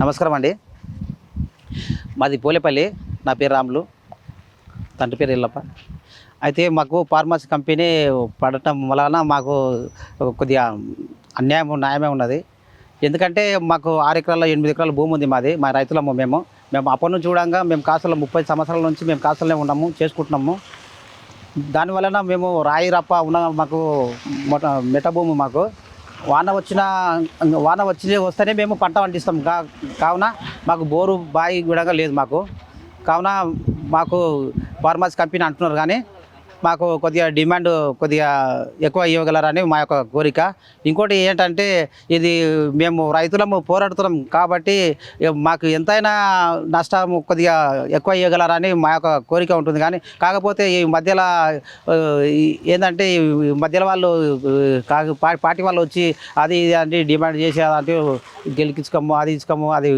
నమస్కారం అండి. మాది పోలేపల్లి. నా పేరు రాములు, తండ్రి పేరు ఎల్లప్ప. అయితే మాకు ఫార్మసీ కంపెనీ పడటం వలన మాకు కొద్దిగా న్యాయమే ఉన్నది. ఎందుకంటే మాకు 6 ఎకరాల 8 ఎకరాల భూమి ఉంది మాది. మా రైతులము మేము. అప్పటి నుంచి చూడంగా మేము కాసులు 30 సంవత్సరాల నుంచి మేము కాసులనే ఉన్నాము, చేసుకుంటున్నాము. దానివలన మేము రాయి రప్ప ఉన్న మాకు మెట్ట భూమి మాకు. వాన వస్తేనే మేము పంట పండిస్తాం. కావున మాకు బోరు బావి కూడా లేదు మాకు. కావున మాకు ఫార్మసీ కంపెనీ అంటున్నారు, కానీ మాకు కొద్దిగా డిమాండ్ కొద్దిగా ఎక్కువ ఇవ్వగలరని మా యొక్క కోరిక. ఇంకోటి ఏంటంటే, ఇది మేము రైతులము పోరాడుతున్నాం కాబట్టి మాకు ఎంతైనా నష్టం కొద్దిగా ఎక్కువ ఇవ్వగలరని మా యొక్క కోరిక ఉంటుంది. కానీ కాకపోతే ఈ మధ్యలో ఏంటంటే, ఈ మధ్యలో వాళ్ళు పార్టీ వాళ్ళు వచ్చి అది ఇది అంటే డిమాండ్ చేసి అదంటే గెలిపించుకోము, అది ఇచ్చుకోము, అది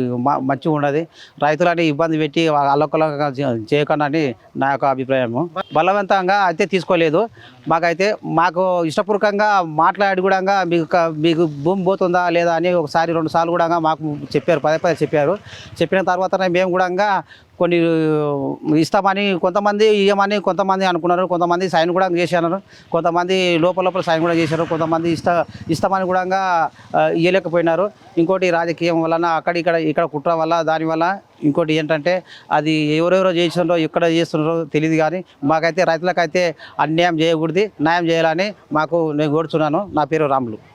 మంచిగా ఉండదు. రైతులని ఇబ్బంది పెట్టి అల్లకొల్లగా చేయకుండా అని నా యొక్క అభిప్రాయము. బలవంతంగా అయితే తీసుకోలేదు. మాకు ఇష్టపూర్వకంగా మాట్లాడి కూడా మీకు భూమి పోతుందా లేదా అని ఒకసారి 2 సార్లు కూడా మాకు చెప్పారు, పదే చెప్పారు. చెప్పిన తర్వాతనే మేము కూడా కొన్ని ఇస్తామని కొంతమంది, ఇవ్వమని కొంతమంది అనుకున్నారు. కొంతమంది సైన్ కూడా చేశారు, కొంతమంది లోపల సైన్ కూడా చేశారు, కొంతమంది ఇస్తామని కూడా ఇవ్వలేకపోయినారు. ఇంకోటి రాజకీయం వలన ఇక్కడ కుట్ర వల్ల దానివల్ల ఇంకోటి ఏంటంటే, అది ఎవరెవరో చేస్తున్నారో ఎక్కడ చేస్తున్నారో తెలియదు. కానీ మాకైతే రైతులకైతే అన్యాయం చేయకూడదు, న్యాయం చేయాలని నేను కోరుతున్నాను. నా పేరు రాములు.